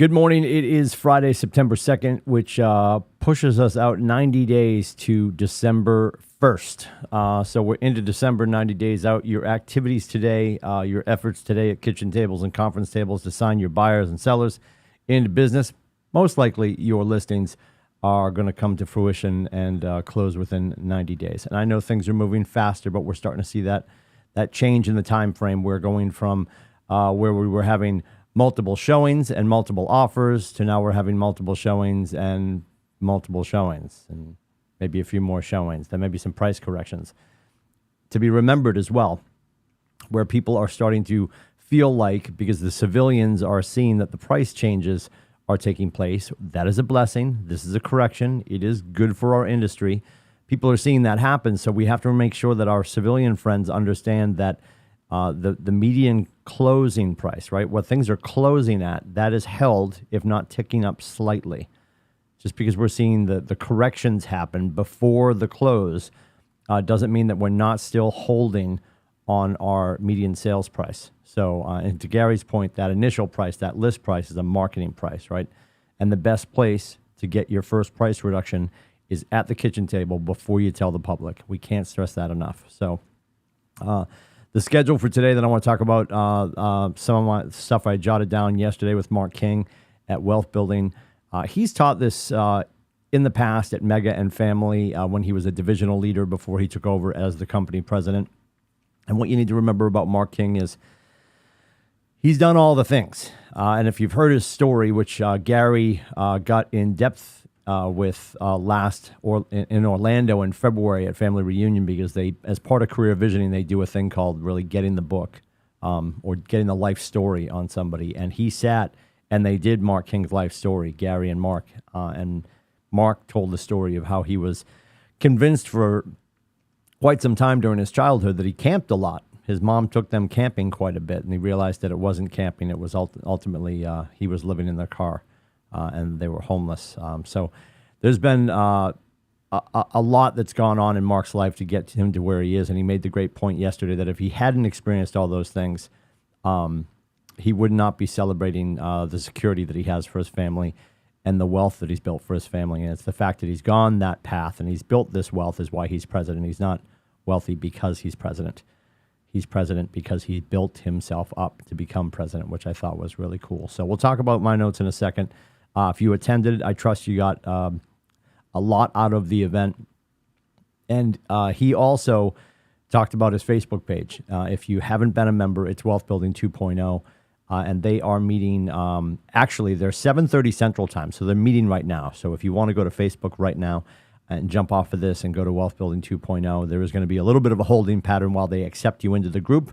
Good morning. It is Friday, September 2nd, which pushes us out 90 days to December 1st. So we're into December, 90 days out. Your activities today, your efforts today at kitchen tables and conference tables to sign your buyers and sellers into business, most likely your listings are going to come to fruition and close within 90 days. And I know things are moving faster, but we're starting to see that change in the time frame. We're going from where we were having multiple showings and multiple offers to now we're having multiple showings and maybe a few more showings. There may be some price corrections to be remembered as well, where people are starting to feel like, because the civilians are seeing that the price changes are taking place, that is a blessing. This is a correction. It is good for our industry. People are seeing that happen, so we have to make sure that our civilian friends understand that the median closing price, right, what things are closing at, that is held, if not ticking up slightly. Just because we're seeing the corrections happen before the close doesn't mean that we're not still holding on our median sales price. So, and to Gary's point, that initial price, that list price is a marketing price, right? And the best place to get your first price reduction is at the kitchen table before you tell the public. We can't stress that enough. So, the schedule for today that I want to talk about, some of my stuff I jotted down yesterday with Mark King at Wealth Building. He's taught this in the past at Mega and Family when he was a divisional leader before he took over as the company president. And what you need to remember about Mark King is he's done all the things. And if you've heard his story, which Gary got in depth with in Orlando in February at Family Reunion, because they, as part of career visioning, they do a thing called really getting the book or getting the life story on somebody. And he sat and they did Mark King's life story, Gary and Mark. And Mark told the story of how he was convinced for quite some time during his childhood that he camped a lot. His mom took them camping quite a bit, and he realized that it wasn't camping. It was ultimately he was living in their car. And they were homeless. So there's been a lot that's gone on in Mark's life to get him to where he is. And he made the great point yesterday that if he hadn't experienced all those things, he would not be celebrating the security that he has for his family and the wealth that he's built for his family. And it's the fact that he's gone that path and he's built this wealth is why he's president. He's not wealthy because he's president. He's president because he built himself up to become president, which I thought was really cool. So we'll talk about my notes in a second. If you attended, I trust you got a lot out of the event. And he also talked about his Facebook page. If you haven't been a member, it's Wealth Building 2.0. And they are meeting, actually, they're 7:30 Central Time. So they're meeting right now. So if you want to go to Facebook right now and jump off of this and go to Wealth Building 2.0, there is going to be a little bit of a holding pattern while they accept you into the group.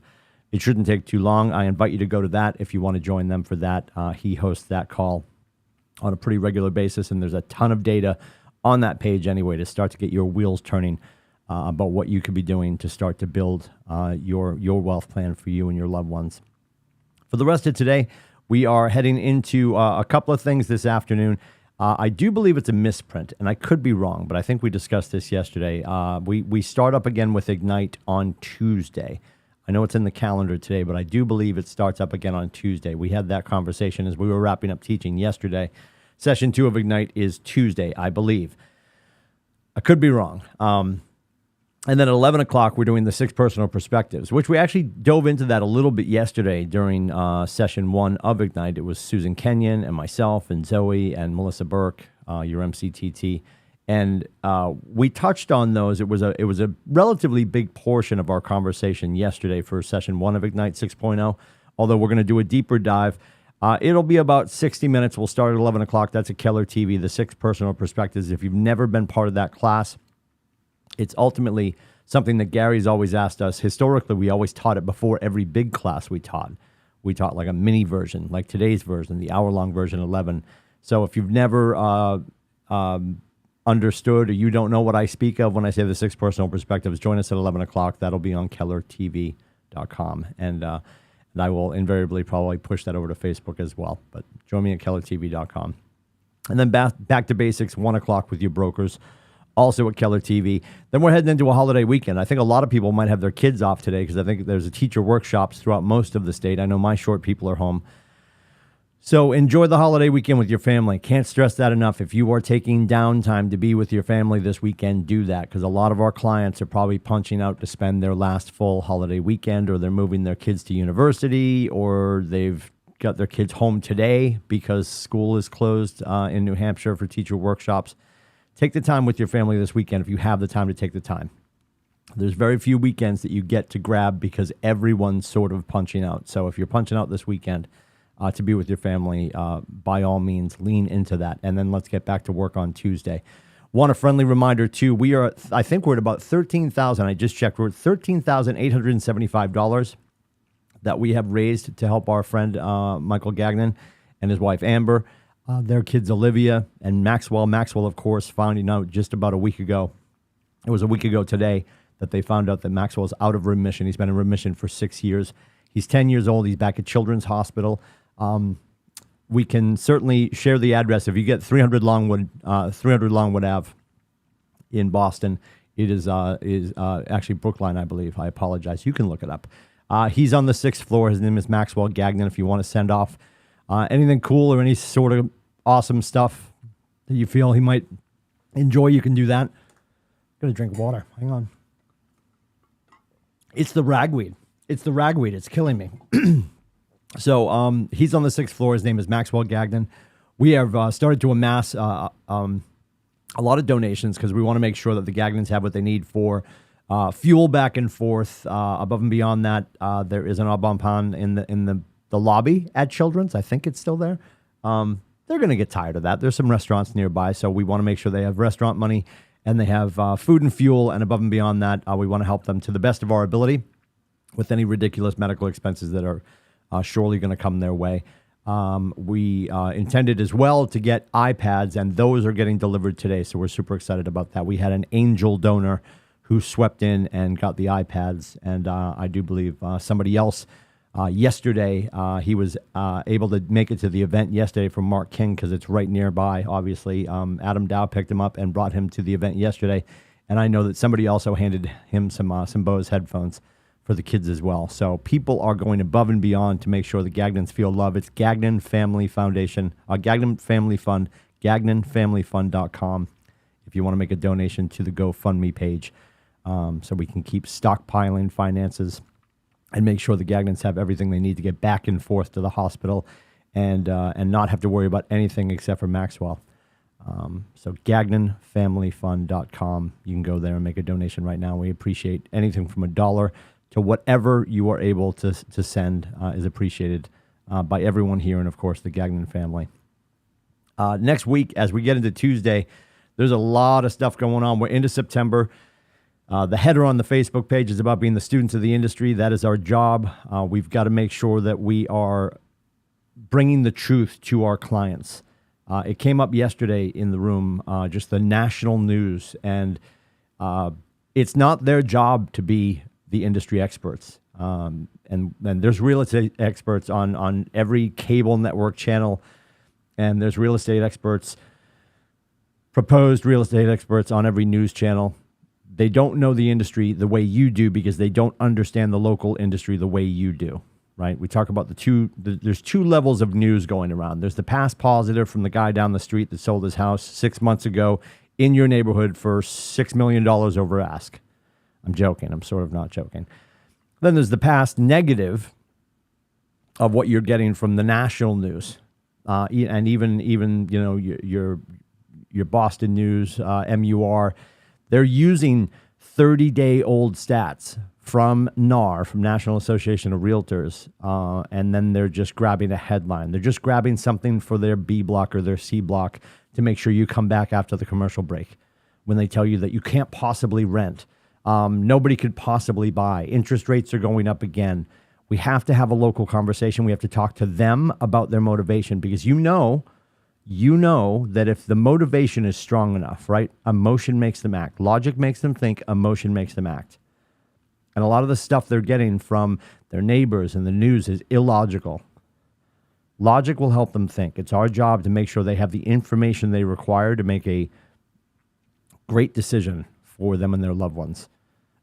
It shouldn't take too long. I invite you to go to that if you want to join them for that. He hosts that call on a pretty regular basis, and there's a ton of data on that page anyway to start to get your wheels turning about what you could be doing to start to build your wealth plan for you and your loved ones. For the rest of today, we are heading into a couple of things this afternoon. I do believe it's a misprint, and I could be wrong, but I think we discussed this yesterday. We start up again with Ignite on Tuesday. I know it's in the calendar today, but I do believe it starts up again on Tuesday. We had that conversation as we were wrapping up teaching yesterday. Session 2 of Ignite is Tuesday, I believe. I could be wrong. And then at 11 o'clock, we're doing the 6 personal perspectives, which we actually dove into that a little bit yesterday during Session 1 of Ignite. It was Susan Kenyon and myself and Zoe and Melissa Burke, your MCTT. And we touched on those. It was a relatively big portion of our conversation yesterday for Session 1 of Ignite 6.0, although we're going to do a deeper dive. It'll be about 60 minutes. We'll start at 11 o'clock. That's at Keller TV, the 6 personal perspectives. If you've never been part of that class, it's ultimately something that Gary's always asked us. Historically, we always taught it before every big class we taught. We taught like a mini version, like today's version, the hour-long version 11. So if you've never understood or you don't know what I speak of when I say the 6 personal perspectives, join us at 11 o'clock. That'll be on kellertv.com. And I will invariably probably push that over to Facebook as well. But join me at kellertv.com. And then back to basics, 1 o'clock with your brokers, also at Keller TV. Then we're heading into a holiday weekend. I think a lot of people might have their kids off today because I think there's a teacher workshops throughout most of the state. I know my short people are home. So enjoy the holiday weekend with your family. Can't stress that enough. If you are taking downtime to be with your family this weekend, do that, because a lot of our clients are probably punching out to spend their last full holiday weekend, or they're moving their kids to university, or they've got their kids home today because school is closed in New Hampshire for teacher workshops. Take the time with your family this weekend if you have the time to take the time. There's very few weekends that you get to grab because everyone's sort of punching out. So if you're punching out this weekend, to be with your family, by all means, lean into that. And then let's get back to work on Tuesday. Want a friendly reminder, too. I think we're at about $13,000. I just checked. We're at $13,875 that we have raised to help our friend Michael Gagnon and his wife Amber, their kids Olivia and Maxwell. Maxwell, of course, finding out just about a week ago. It was a week ago today that they found out that Maxwell is out of remission. He's been in remission for 6 years. He's 10 years old. He's back at Children's Hospital. We can certainly share the address. If you get 300 Longwood Ave in Boston, it is actually Brookline, I believe. I apologize. You can look it up. He's on the 6th floor. His name is Maxwell Gagnon. If you want to send off anything cool or any sort of awesome stuff that you feel he might enjoy, you can do that. I'm going to drink water. Hang on. It's the ragweed. It's killing me. So he's on the 6th floor. His name is Maxwell Gagnon. We have started to amass a lot of donations because we want to make sure that the Gagnons have what they need for fuel back and forth. Above and beyond that, there is an au bon pain in the lobby at Children's. I think it's still there. They're going to get tired of that. There's some restaurants nearby, so we want to make sure they have restaurant money and they have food and fuel. And above and beyond that, we want to help them to the best of our ability with any ridiculous medical expenses that are surely going to come their way. We intended as well to get iPads, and those are getting delivered today, so we're super excited about that. We had an angel donor who swept in and got the iPads, and I do believe somebody else yesterday, he was able to make it to the event yesterday from Mark King because it's right nearby, obviously. Adam Dow picked him up and brought him to the event yesterday, and I know that somebody also handed him some Bose headphones for the kids as well. So people are going above and beyond to make sure the Gagnons feel love. It's Gagnon Family Foundation, Gagnon Family Fund, GagnonFamilyFund.com if you want to make a donation to the GoFundMe page, so we can keep stockpiling finances and make sure the Gagnons have everything they need to get back and forth to the hospital and not have to worry about anything except for Maxwell. So GagnonFamilyFund.com. You can go there and make a donation right now. We appreciate anything from $1 to whatever you are able to send is appreciated by everyone here and, of course, the Gagnon family. Next week, as we get into Tuesday, there's a lot of stuff going on. We're into September. The header on the Facebook page is about being the students of the industry. That is our job. We've got to make sure that we are bringing the truth to our clients. It came up yesterday in the room, just the national news, and it's not their job to be the industry experts. And there's real estate experts on every cable network channel, and there's real estate experts, proposed real estate experts on every news channel. They don't know the industry the way you do because they don't understand the local industry the way you do, right? We talk about there's two levels of news going around. There's the past positive from the guy down the street that sold his house 6 months ago in your neighborhood for $6 million over ask. I'm joking. I'm sort of not joking. Then there's the past negative of what you're getting from the national news, and even your Boston News, MUR. They're using 30-day-old stats from NAR, from National Association of Realtors, and then they're just grabbing a headline. They're just grabbing something for their B block or their C block to make sure you come back after the commercial break when they tell you that you can't possibly rent. Nobody could possibly buy. Interest rates are going up again. We have to have a local conversation. We have to talk to them about their motivation because you know that if the motivation is strong enough, right? Emotion makes them act. Logic makes them think. Emotion makes them act. And a lot of the stuff they're getting from their neighbors and the news is illogical. Logic will help them think. It's our job to make sure they have the information they require to make a great decision for them and their loved ones.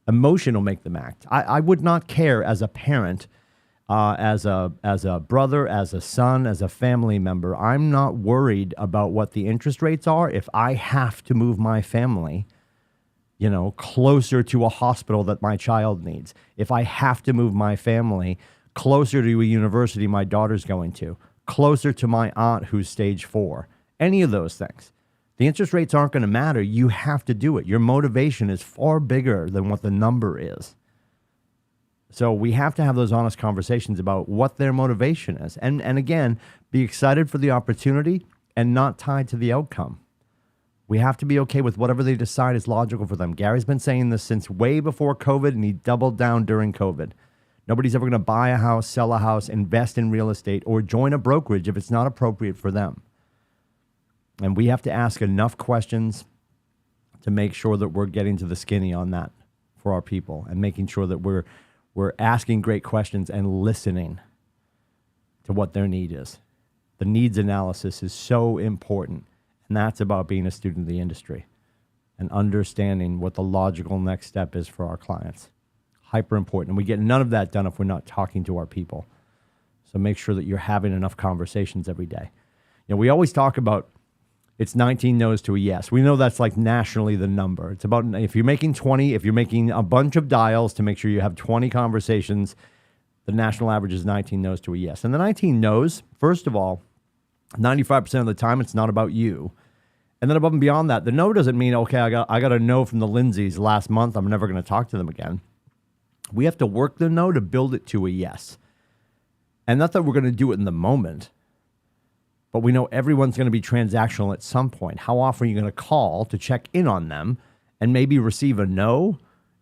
Emotion will make them act. I would not care as a parent as a brother, as a son, as a family member, I'm not worried about what the interest rates are if I have to move my family, closer to a hospital that my child needs. If I have to move my family closer to a university my daughter's going to, closer to my aunt who's stage 4, any of those things. The interest rates aren't going to matter. You have to do it. Your motivation is far bigger than what the number is. So we have to have those honest conversations about what their motivation is. And again, be excited for the opportunity and not tied to the outcome. We have to be okay with whatever they decide is logical for them. Gary's been saying this since way before COVID, and he doubled down during COVID. Nobody's ever going to buy a house, sell a house, invest in real estate, or join a brokerage if it's not appropriate for them. And we have to ask enough questions to make sure that we're getting to the skinny on that for our people, and making sure that we're asking great questions and listening to what their need is. The needs analysis is so important, and that's about being a student of the industry and understanding what the logical next step is for our clients. Hyper important. And we get none of that done if we're not talking to our people. So make sure that you're having enough conversations every day. We always talk about it's 19 no's to a yes. We know that's like nationally the number. It's about, if you're making 20, if you're making a bunch of dials to make sure you have 20 conversations, the national average is 19 no's to a yes. And the 19 no's, first of all, 95% of the time, it's not about you. And then above and beyond that, the no doesn't mean, okay, I got a no from the Lindsays last month, I'm never going to talk to them again. We have to work the no to build it to a yes. And not that we're going to do it in the moment, but we know everyone's going to be transactional at some point. How often are you going to call to check in on them and maybe receive a no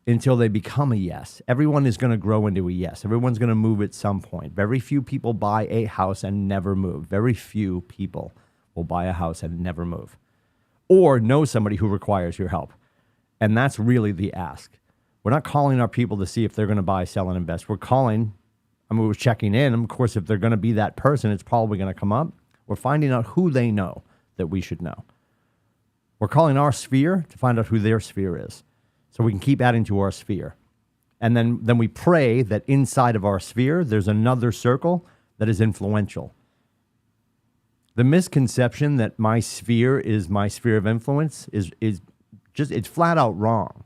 until they become a yes? Everyone is going to grow into a yes. Everyone's going to move at some point. Very few people buy a house and never move. Very few people will buy a house and never move, or know somebody who requires your help. And that's really the ask. We're not calling our people to see if they're going to buy, sell, and invest. We're checking in. Of course, if they're going to be that person, it's probably going to come up. We're finding out who they know that we should know. We're calling our sphere to find out who their sphere is, so we can keep adding to our sphere. And then we pray that inside of our sphere, there's another circle that is influential. The misconception that my sphere is my sphere of influence is just, it's flat out wrong.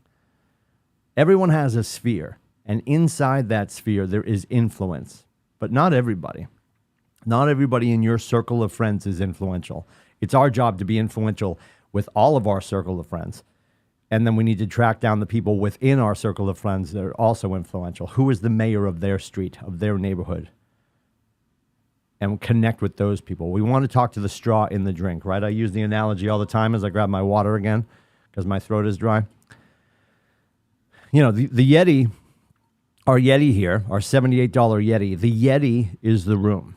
Everyone has a sphere, and inside that sphere, there is influence, but not everybody. Not everybody in your circle of friends is influential. It's our job to be influential with all of our circle of friends. And then we need to track down the people within our circle of friends that are also influential. Who is the mayor of their street, of their neighborhood? And connect with those people. We want to talk to the straw in the drink, right? I use the analogy all the time as I grab my water again because my throat is dry. The Yeti, our Yeti here, our $78 Yeti, the Yeti is the room.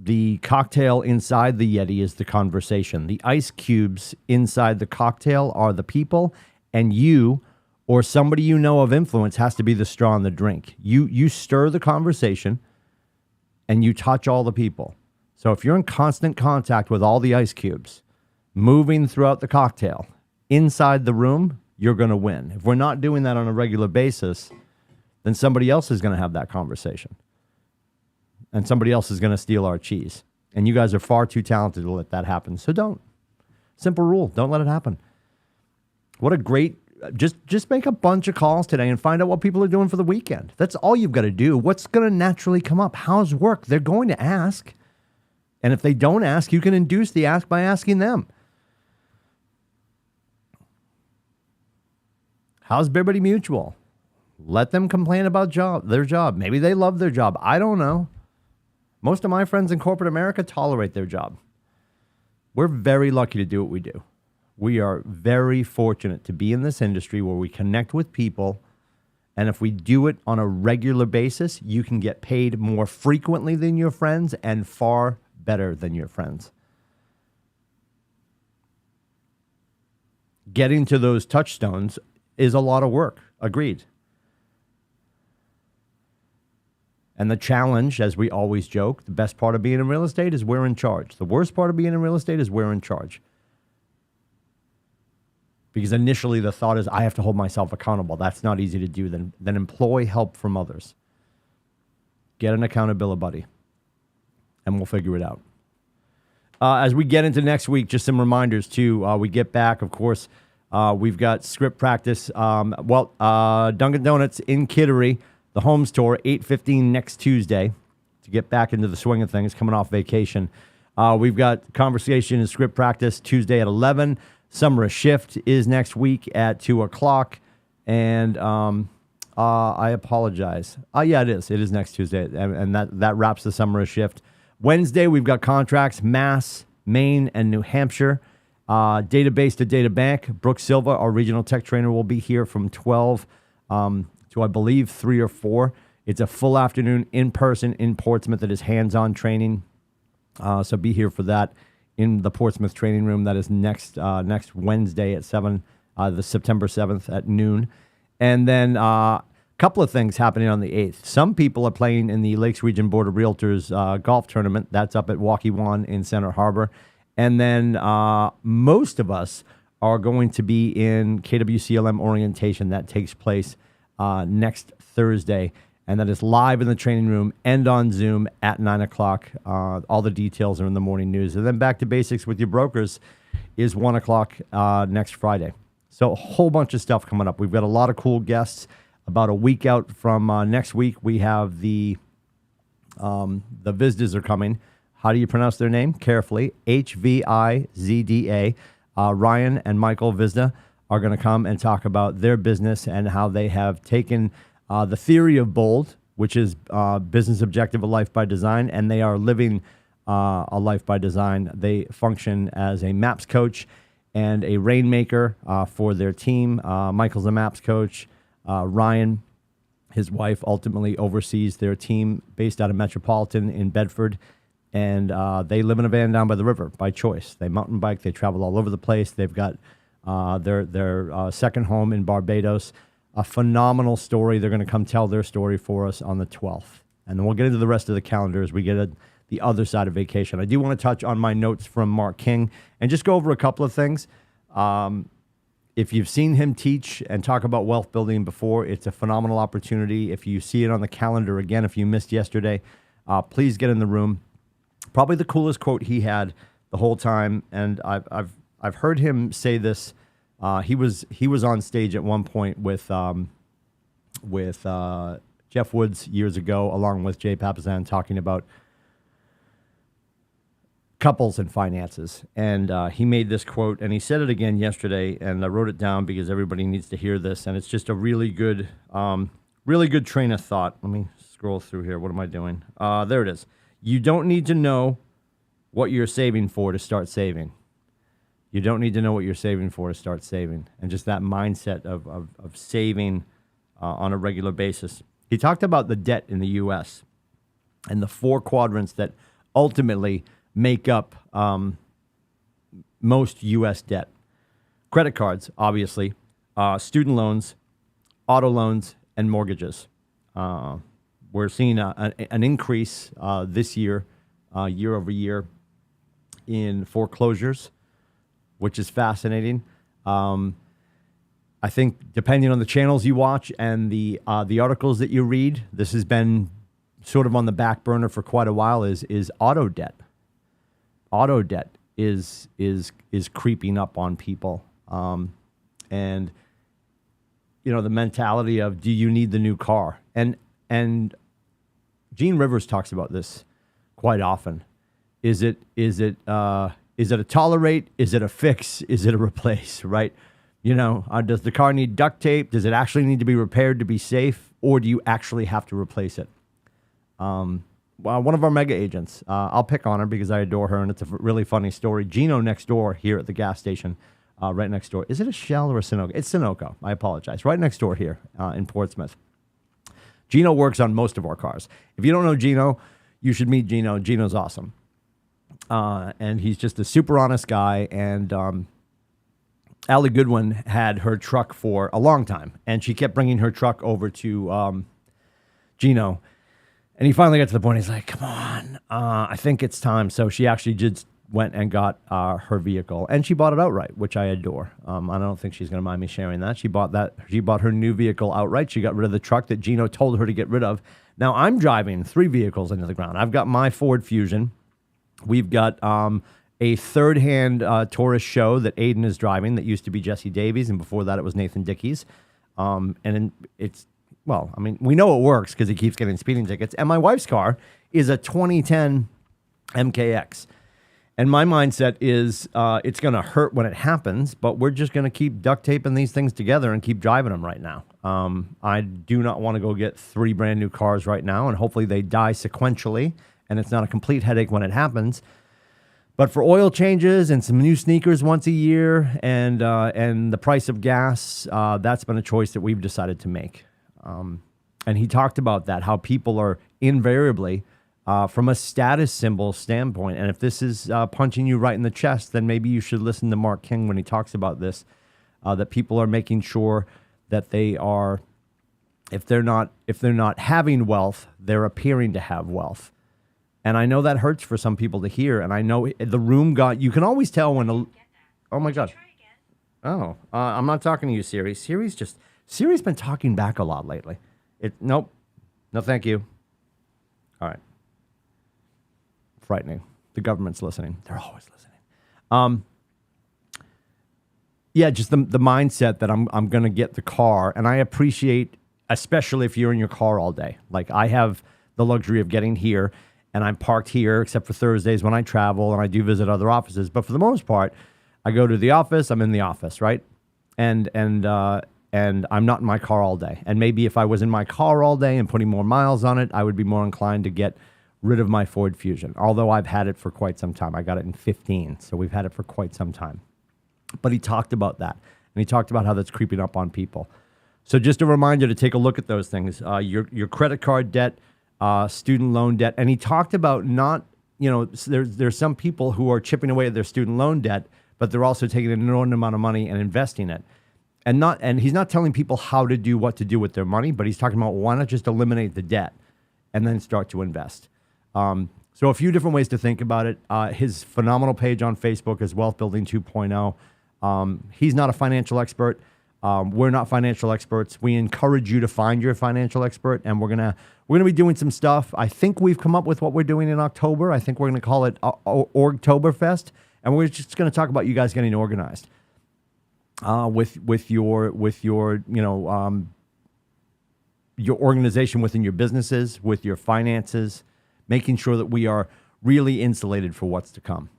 The cocktail inside the Yeti is the conversation. The ice cubes inside the cocktail are the people, and you or somebody you know of influence has to be the straw in the drink. You stir the conversation, and you touch all the people. So if you're in constant contact with all the ice cubes, moving throughout the cocktail, inside the room, you're going to win. If we're not doing that on a regular basis, then somebody else is going to have that conversation. And somebody else is going to steal our cheese. And you guys are far too talented to let that happen. So don't. Simple rule. Don't let it happen. What a great, just make a bunch of calls today and find out what people are doing for the weekend. That's all you've got to do. What's going to naturally come up? How's work? They're going to ask. And if they don't ask, you can induce the ask by asking them. How's Liberty Mutual? Let them complain about their job. Maybe they love their job. I don't know. Most of my friends in corporate America tolerate their job. We're very lucky to do what we do. We are very fortunate to be in this industry where we connect with people. And if we do it on a regular basis, you can get paid more frequently than your friends and far better than your friends. Getting to those touchstones is a lot of work. Agreed. And the challenge, as we always joke, the best part of being in real estate is we're in charge. The worst part of being in real estate is we're in charge. Because initially the thought is, I have to hold myself accountable. That's not easy to do. Then employ help from others. Get an accountability buddy, and we'll figure it out. As we get into next week, just some reminders, too. We get back, of course, we've got script practice. Dunkin' Donuts in Kittery, the home store, 8:15 next Tuesday, to get back into the swing of things, coming off vacation. We've got conversation and script practice Tuesday at 11. Summer Shift is next week at 2 o'clock. And I apologize. Yeah, it is. It is next Tuesday. And that wraps the Summer Shift. Wednesday, we've got contracts, Mass, Maine, and New Hampshire. Database to Data Bank. Brooke Silva, our regional tech trainer, will be here from 12 to, I believe, 3 or 4. It's a full afternoon in person in Portsmouth. It is hands-on training. So be here for that in the Portsmouth training room. That is next Wednesday at 7, the September 7th at noon. And then couple of things happening on the 8th. Some people are playing in the Lakes Region Board of Realtors golf tournament. That's up at Waukee in Center Harbor. And then most of us are going to be in KWCLM orientation. That takes place next Thursday. And that is live in the training room and on Zoom at 9 o'clock. All the details are in the morning news. And then back to basics with your brokers is 1 o'clock next Friday. So a whole bunch of stuff coming up. We've got a lot of cool guests. About a week out from next week, we have the Vizdas are coming. How do you pronounce their name? Carefully. Hvizda. Ryan and Michael Vizda are going to come and talk about their business and how they have taken the theory of BOLD, which is business objective of life by design, and they are living a life by design. They function as a MAPS coach and a rainmaker for their team. Michael's a MAPS coach. Ryan, his wife, ultimately oversees their team based out of Metropolitan in Bedford, and they live in a van down by the river by choice. They mountain bike. They travel all over the place. They've got their second home in Barbados. A phenomenal story. They're going to come tell their story for us on the 12th, and then we'll get into the rest of the calendar as we get the other side of vacation. I do want to touch on my notes from Mark King and just go over a couple of things. If you've seen him teach and talk about wealth building before, it's a phenomenal opportunity. If you see it on the calendar again, if you missed yesterday, please get in the room. Probably the coolest quote he had the whole time, and I've heard him say this. He was on stage at one point with Jeff Woods years ago, along with Jay Papasan, talking about couples and finances. And he made this quote, and he said it again yesterday, and I wrote it down because everybody needs to hear this, and it's just a really good train of thought. Let me scroll through here. What am I doing? There it is. You don't need to know what you're saving for to start saving. You don't need to know what you're saving for to start saving. And just that mindset of saving on a regular basis. He talked about the debt in the U.S. and the 4 quadrants that ultimately make up most U.S. debt. Credit cards, obviously, student loans, auto loans, and mortgages. We're seeing an increase this year, year over year, in foreclosures, which is fascinating. I think depending on the channels you watch and the articles that you read, this has been sort of on the back burner for quite a while. Is auto debt. Auto debt is creeping up on people, and you know the mentality of, do you need the new car? And Gene Rivers talks about this quite often. Is it a tolerate? Is it a fix? Is it a replace? Right? You know, does the car need duct tape? Does it actually need to be repaired to be safe, or do you actually have to replace it? Well, one of our mega agents, I'll pick on her because I adore her, and it's a really funny story. Gino next door here at the gas station, right next door. Is it a Shell or a Sunoco? It's Sunoco. I apologize. Right next door here in Portsmouth. Gino works on most of our cars. If you don't know Gino, you should meet Gino. Gino's awesome. And he's just a super honest guy. And Allie Goodwin had her truck for a long time, and she kept bringing her truck over to Gino. And he finally got to the point, he's like, come on, I think it's time. So she actually went and got her vehicle, and she bought it outright, which I adore. I don't think she's going to mind me sharing that. She bought her new vehicle outright. She got rid of the truck that Gino told her to get rid of. Now I'm driving 3 vehicles into the ground. I've got my Ford Fusion. We've got a third-hand Taurus show that Aiden is driving that used to be Jesse Davies, and before that it was Nathan Dickey's. We know it works because he keeps getting speeding tickets. And my wife's car is a 2010 MKX. And my mindset is it's going to hurt when it happens, but we're just going to keep duct taping these things together and keep driving them right now. I do not want to go get 3 brand new cars right now, and hopefully they die sequentially, and it's not a complete headache when it happens. But for oil changes and some new sneakers once a year and the price of gas, that's been a choice that we've decided to make. And he talked about that, how people are invariably, from a status symbol standpoint, and if this is punching you right in the chest, then maybe you should listen to Mark King when he talks about this, that people are making sure that they are, if they're not having wealth, they're appearing to have wealth. And I know that hurts for some people to hear, and I know the room you can always tell when oh my God. Oh, I'm not talking to you, Siri. Siri's been talking back a lot lately. Nope. No, thank you. All right. Frightening. The government's listening. They're always listening. Just the mindset that I'm going to get the car, and I appreciate, especially if you're in your car all day. Like I have the luxury of getting here, and I'm parked here, except for Thursdays when I travel and I do visit other offices. But for the most part, I go to the office. I'm in the office, right? And I'm not in my car all day. And maybe if I was in my car all day and putting more miles on it, I would be more inclined to get rid of my Ford Fusion. Although I've had it for quite some time. I got it in 2015, so we've had it for quite some time. But he talked about that, and he talked about how that's creeping up on people. So just a reminder to take a look at those things. Your credit card debt, student loan debt. And he talked about there's some people who are chipping away at their student loan debt, but they're also taking an enormous amount of money and investing it. And he's not telling people how to do what to do with their money, but he's talking about why not just eliminate the debt and then start to invest. So a few different ways to think about it. His phenomenal page on Facebook is Wealth Building 2.0. He's not a financial expert. We're not financial experts. We encourage you to find your financial expert, and we're gonna be doing some stuff. I think we've come up with what we're doing in October. I think we're gonna call it Orgtoberfest, and we're just gonna talk about you guys getting organized with your organization within your businesses, with your finances, making sure that we are really insulated for what's to come.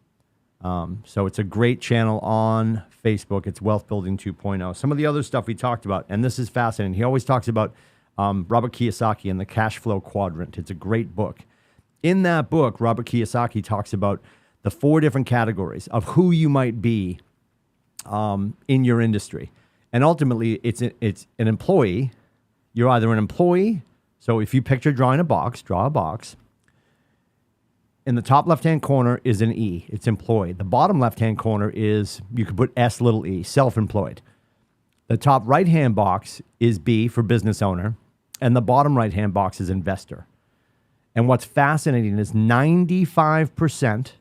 So it's a great channel on Facebook. It's Wealth Building 2.0. Some of the other stuff we talked about, and this is fascinating. He always talks about Robert Kiyosaki and the cash flow quadrant. It's a great book. In that book, Robert Kiyosaki talks about the 4 different categories of who you might be in your industry. And ultimately, it's an employee. You're either an employee. So if you picture drawing a box, draw a box. In the top left-hand corner is an E. It's employed. The bottom left-hand corner is, you could put S little e, self-employed. The top right-hand box is B for business owner, and the bottom right-hand box is investor. And what's fascinating is 95%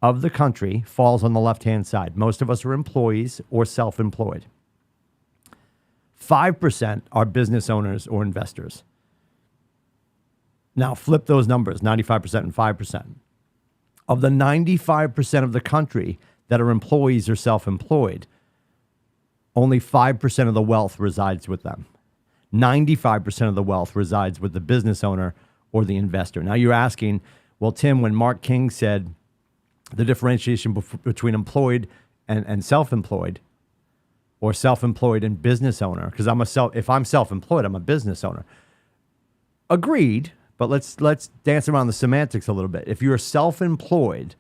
of the country falls on the left-hand side. Most of us are employees or self-employed. 5% are business owners or investors. Now flip those numbers, 95% and 5%. Of the 95% of the country that are employees or self-employed, only 5% of the wealth resides with them. 95% of the wealth resides with the business owner or the investor. Now you're asking, well, Tim, when Mark King said the differentiation between employed and self-employed, or self-employed and business owner, because if I'm self-employed, I'm a business owner. Agreed. But let's dance around the semantics a little bit. If you're self-employed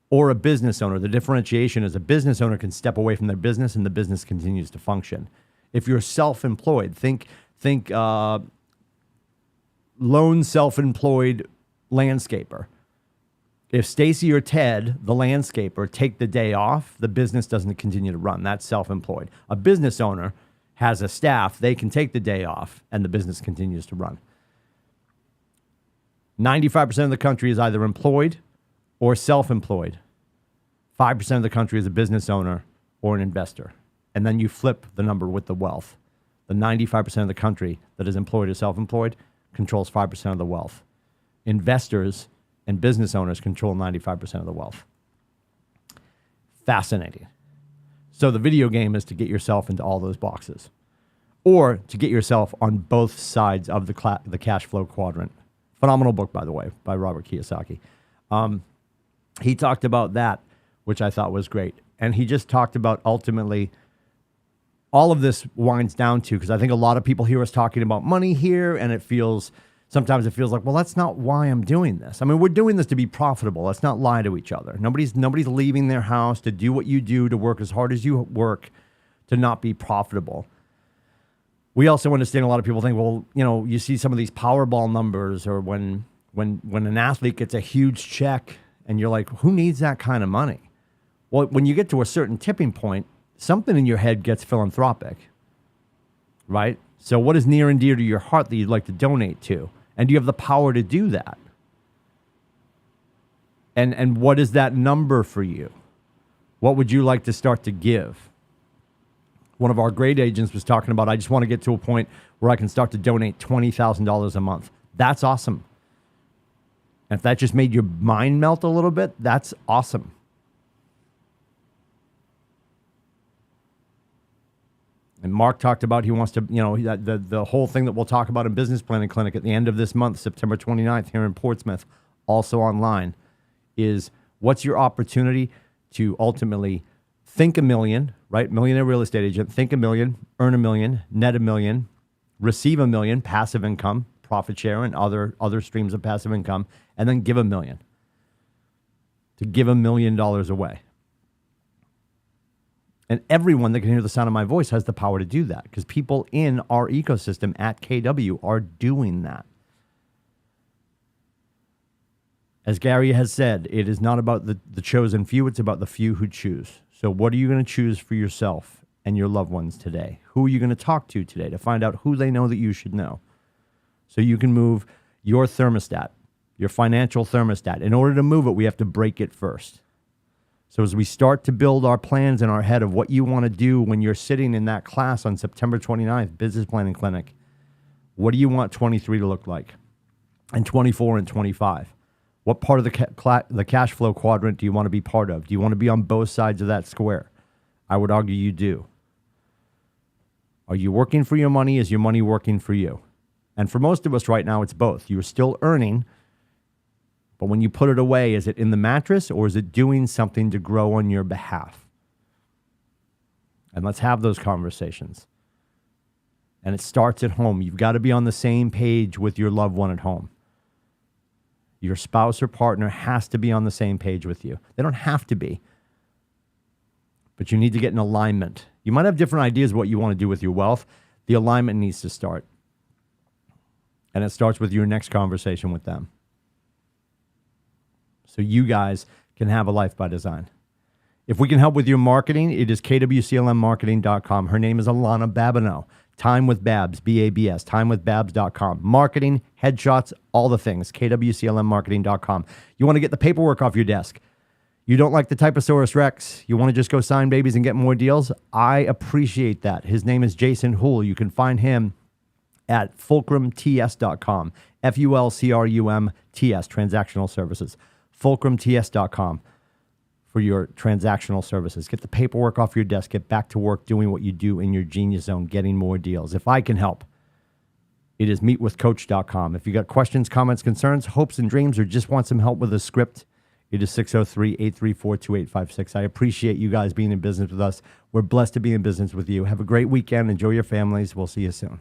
or a business owner, the differentiation is a business owner can step away from their business and the business continues to function. If you're self-employed, think lone self-employed landscaper. If Stacy or Ted, the landscaper, take the day off, the business doesn't continue to run. That's self-employed. A business owner has a staff. They can take the day off and the business continues to run. 95% of the country is either employed or self-employed. 5% of the country is a business owner or an investor. And then you flip the number with the wealth. The 95% of the country that is employed or self-employed controls 5% of the wealth. Investors and business owners control 95% of the wealth. Fascinating. So the video game is to get yourself into all those boxes, or to get yourself on both sides of the cash flow quadrant. Phenomenal book, by the way, by Robert Kiyosaki. He talked about that, which I thought was great. And he just talked about ultimately all of this winds down to, because I think a lot of people hear us talking about money here, and sometimes it feels like, well, that's not why I'm doing this. I mean, we're doing this to be profitable. Let's not lie to each other. Nobody's leaving their house to do what you do, to work as hard as you work, to not be profitable. We also understand a lot of people think, well, you see some of these Powerball numbers, or when an athlete gets a huge check and you're like, who needs that kind of money? Well, when you get to a certain tipping point, something in your head gets philanthropic, right? So what is near and dear to your heart that you'd like to donate to? And do you have the power to do that? And what is that number for you? What would you like to start to give? One of our great agents was talking about, I just want to get to a point where I can start to donate $20,000 a month. That's awesome. And if that just made your mind melt a little bit, that's awesome. And Mark talked about he wants to, the whole thing that we'll talk about in Business Planning Clinic at the end of this month, September 29th, here in Portsmouth, also online, is what's your opportunity to ultimately think $1 million, right? Millionaire real estate agent, think $1 million, earn $1 million, net $1 million, receive $1 million, passive income, profit share, and other streams of passive income, and then give $1 million. To give $1 million away. And everyone that can hear the sound of my voice has the power to do that, because people in our ecosystem at KW are doing that. As Gary has said, it is not about the chosen few, it's about the few who choose. So what are you going to choose for yourself and your loved ones today? Who are you going to talk to today to find out who they know that you should know? So you can move your thermostat, your financial thermostat. In order to move it, we have to break it first. So as we start to build our plans in our head of what you want to do when you're sitting in that class on September 29th, Business Planning Clinic, what do you want 23 to look like? And 24 and 25? What part of the cash flow quadrant do you want to be part of? Do you want to be on both sides of that square? I would argue you do. Are you working for your money? Is your money working for you? And for most of us right now, it's both. You're still earning, but when you put it away, is it in the mattress or is it doing something to grow on your behalf? And let's have those conversations. And it starts at home. You've got to be on the same page with your loved one at home. Your spouse or partner has to be on the same page with you. They don't have to be, but you need to get in alignment. You might have different ideas of what you want to do with your wealth. The alignment needs to start. And it starts with your next conversation with them. So you guys can have a life by design. If we can help with your marketing, it is KWCLMmarketing.com. Her name is Alana Babineau. Time with Babs, B-A-B-S, timewithbabs.com. Marketing, headshots, all the things, KWCLMmarketing.com. You want to get the paperwork off your desk. You don't like the Typosaurus Rex. You want to just go sign babies and get more deals. I appreciate that. His name is Jason Houle. You can find him at fulcrumts.com, Fulcrumts, transactional services, fulcrumts.com. for your transactional services. Get the paperwork off your desk. Get back to work doing what you do in your genius zone, getting more deals. If I can help, it is meetwithcoach.com. If you got questions, comments, concerns, hopes, and dreams, or just want some help with a script, it is 603-834-2856. I appreciate you guys being in business with us. We're blessed to be in business with you. Have a great weekend. Enjoy your families. We'll see you soon.